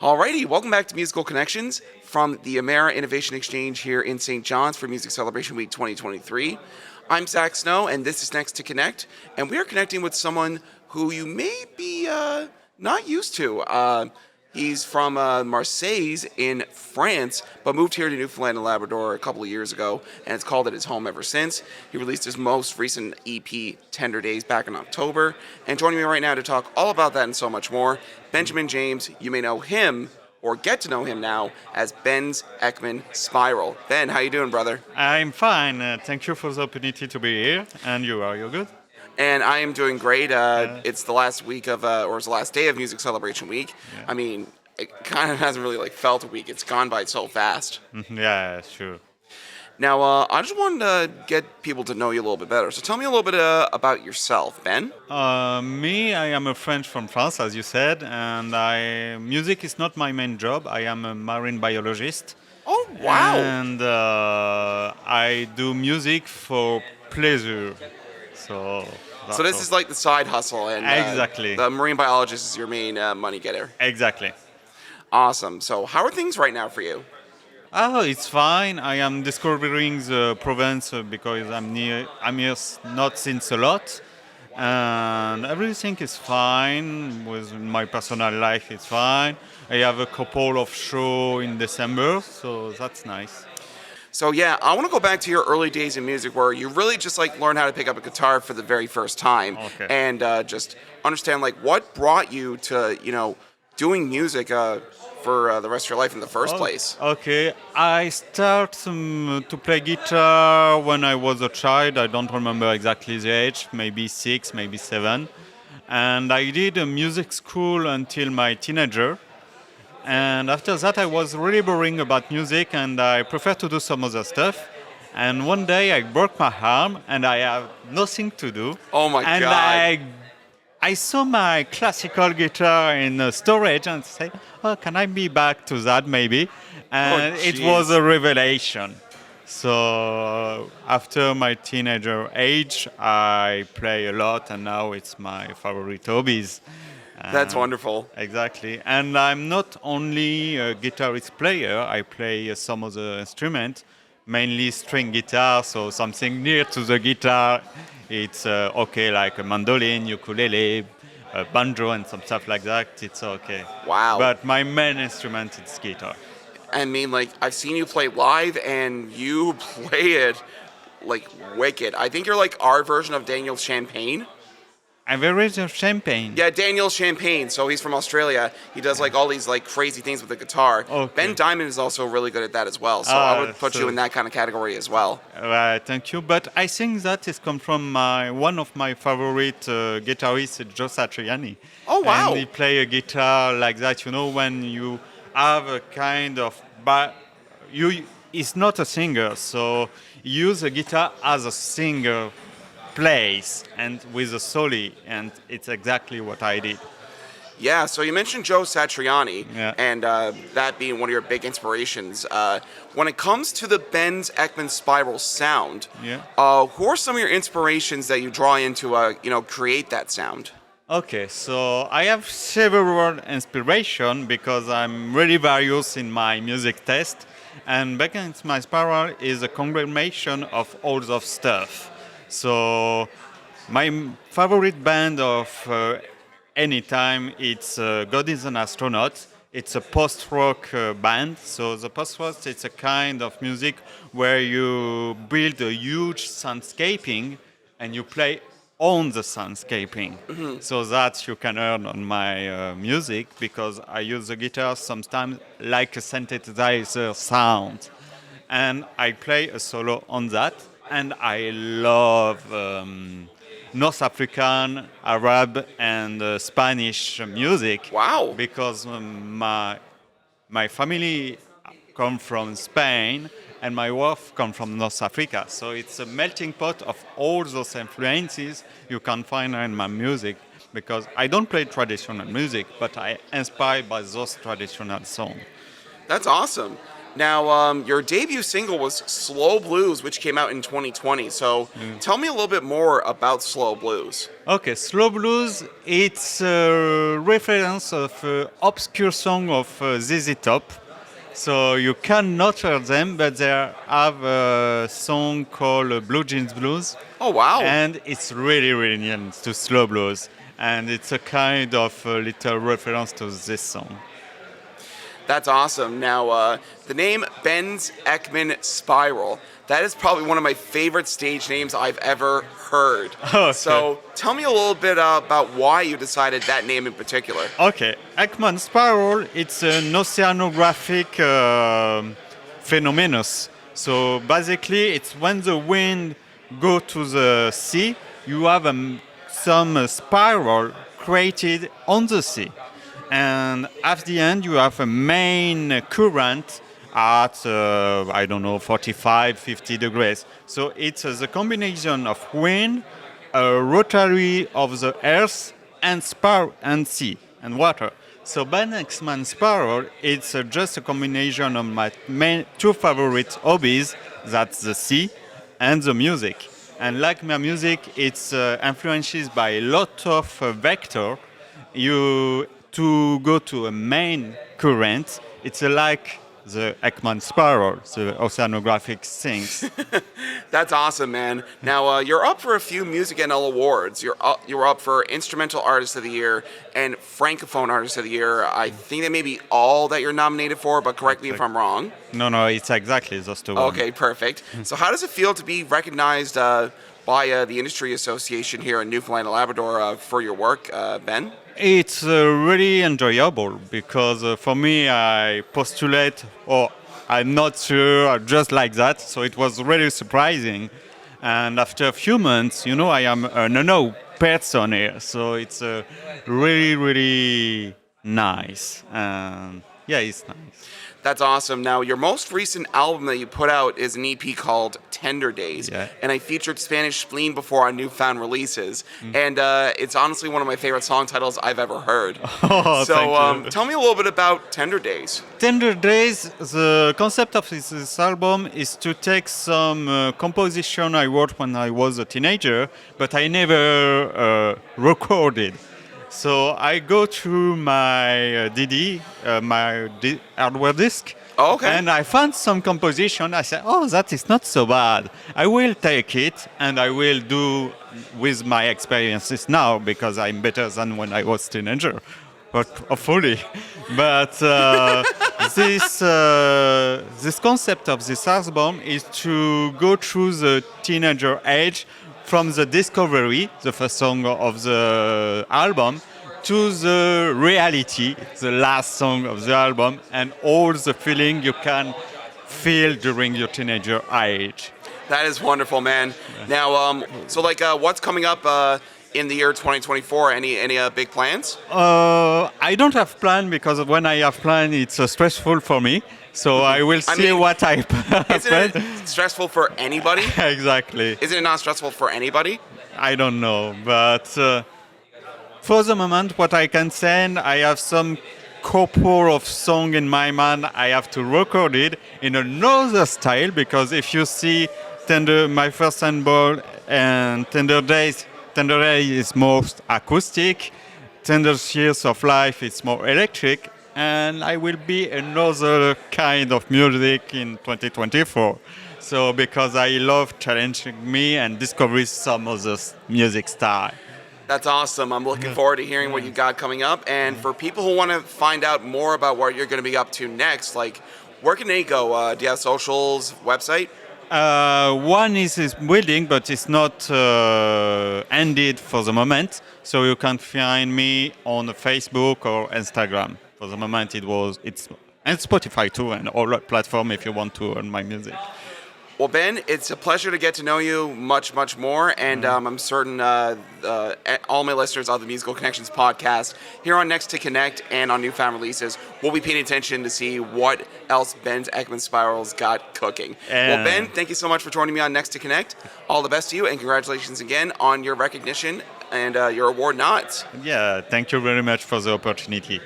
Alrighty, welcome back to Musical Connections from the Emera Innovation Exchange here in St. John's for Music Celebration Week 2023. I'm Zach Snow, and this is NextIIConnect, and we are connecting with someone who you may be not used to. He's from Marseille in France, but moved here to Newfoundland and Labrador a couple of years ago, and has called it his home ever since. He released his most recent EP, Tender Days, back in October. And joining me right now to talk all about that and so much more, Benjamin James. You may know him, or get to know him now, as Ben's Ekman Spiral. Ben, how you doing, brother? I'm fine. Thank you for the opportunity to be here. And you, are you good? And I am doing great. It's the last week of, or it's the last day of Music Celebration Week. Yeah. I mean, it kind of hasn't really felt a week. It's gone by so fast. Yeah, sure. Now, I just wanted to get people to know you a little bit better. So tell me a little bit about yourself, Ben. Me, I am a French from France, as you said, and music is not my main job. I am a marine biologist. Oh, wow. And I do music for pleasure. So this is like the side hustle, and exactly. The marine biologist is your main money getter. Exactly. Awesome. So how are things right now for you? Oh, it's fine. I am discovering the province because I'm here not since a lot, and everything is fine with my personal life. It's fine. I have a couple of shows in December, so that's nice. So yeah, I want to go back to your early days in music where you really just learned how to pick up a guitar for the very first time. Okay. And just understand what brought you to, doing music for the rest of your life in the first place. Okay, I started to play guitar when I was a child. I don't remember exactly the age, maybe 6, maybe 7. And I did a music school until my teenager. And after that, I was really boring about music, and I prefer to do some other stuff. And one day, I broke my arm, and I have nothing to do. Oh my and God! I saw my classical guitar in storage, and say, "Oh, can I be back to that maybe?" And it was a revelation. So after my teenager age, I play a lot, and now it's my favorite hobbies. That's wonderful. Exactly. And I'm not only a guitarist player, I play some other instruments, mainly string guitar, so something near to the guitar. It's okay, like a mandolin, ukulele, a banjo, and some stuff like that. It's okay. Wow. But my main instrument is guitar. I mean, I've seen you play live, and you play it wicked. I think you're our version of Daniel Champagne. I'm very rich of champagne. Yeah, Daniel Champagne. So he's from Australia. He does all these crazy things with the guitar. Okay. Ben Diamond is also really good at that as well. So I would put you in that kind of category as well. Right, thank you. But I think that is come from one of my favorite guitarists, Joe Satriani. Oh, wow. And he play a guitar like that, when you have a kind of... He's not a singer, so you use a guitar as a singer plays and with a soli, and it's exactly what I did. Yeah, so you mentioned Joe Satriani, Yeah. and that being one of your big inspirations. When it comes to the Ben's Ekman Spiral sound, Yeah. who are some of your inspirations that you draw into, create that sound? Okay, so I have several inspiration because I'm really various in my music taste, and Ekman My Spiral is a combination of all of stuff. So my favorite band of any time, it's God is an Astronaut. It's a post-rock band. So the post-rock, it's a kind of music where you build a huge soundscaping and you play on the soundscaping. Mm-hmm. So that you can earn on my music because I use the guitar sometimes like a synthesizer sound. And I play a solo on that. And I love North African, Arab, and Spanish music. Wow! Because my family come from Spain, and my wife come from North Africa. So it's a melting pot of all those influences you can find in my music. Because I don't play traditional music, but I inspired by those traditional songs. That's awesome. Now, your debut single was Slow Blues, which came out in 2020. So tell me a little bit more about Slow Blues. Okay, slow blues. It's a reference of obscure song of ZZ Top. So you cannot hear them, but they have a song called Blue Jeans Blues, Oh, wow. and it's really, really near to slow blues, and it's a kind of little reference to this song. That's awesome. Now, the name Ben's Ekman Spiral, that is probably one of my favorite stage names I've ever heard. Okay. So tell me a little bit about why you decided that name in particular. Okay, Ekman Spiral, it's an oceanographic phenomenon. So basically, it's when the wind go to the sea, you have some spiral created on the sea. And at the end, you have a main current at, 45, 50 degrees. So it's the combination of wind, a rotary of the earth, and sea and water. So Ekman Spiral, it's just a combination of my main two favorite hobbies, that's the sea and the music. And like my music, it's influenced by a lot of vector. To go to a main current, it's like the Ekman Spiral, the oceanographic things. That's awesome, man. Now, you're up for a few Music NL awards. You're up for Instrumental Artist of the Year and Francophone Artist of the Year. I think that may be all that you're nominated for, but correct me if I'm wrong. No, it's exactly those two. Okay, perfect. So how does it feel to be recognized by the Industry Association here in Newfoundland and Labrador for your work, Ben? It's really enjoyable because for me, I postulate, or I'm not sure, just like that. So it was really surprising. And after a few months, I am an unknown person here. So it's really, really nice. And yeah, it's nice. That's awesome. Now, your most recent album that you put out is an EP called Tender Days. Yeah. And I featured Spanish Spleen before on Newfound releases. And it's honestly one of my favorite song titles I've ever heard. Oh, So thank you. tell me a little bit about Tender Days. Tender Days, the concept of this album is to take some composition I wrote when I was a teenager, but I never recorded. So I go through my DD, hardware disk, Oh, okay. and I found some composition. I said, oh, that is not so bad. I will take it and I will do with my experiences now because I'm better than when I was teenager. But hopefully. But this concept of this album is to go through the teenager age from the discovery, the first song of the album, to the reality, the last song of the album, and all the feeling you can feel during your teenager age. That is wonderful, man. Now, what's coming up in the year 2024? Any big plans? I don't have plan because when I have plan, it's stressful for me. So I will see what I Isn't it stressful for anybody? Exactly. Isn't it not stressful for anybody? I don't know, but for the moment, what I can say, I have some couple of songs in my mind. I have to record it in another style because if you see my first sample and Tender Days is most acoustic. Tender Years of Life is more electric. And I will be another kind of music in 2024. So because I love challenging me and discovering some other music style. That's awesome. I'm looking forward to hearing what you got coming up. And for people who want to find out more about what you're going to be up to next, where can they go? Do you have socials, website? One is building, but it's not ended for the moment. So you can find me on Facebook or Instagram. For the moment, it's and Spotify too, and all platform if you want to earn my music. Well, Ben, it's a pleasure to get to know you much, much more, and I'm certain all my listeners of the Musical Connections podcast here on NextIIConnect and on Newfound Releases will be paying attention to see what else Ben's Ekman Spiral's got cooking. Well, Ben, thank you so much for joining me on NextIIConnect. All the best to you, and congratulations again on your recognition and your award nods. Yeah, thank you very much for the opportunity.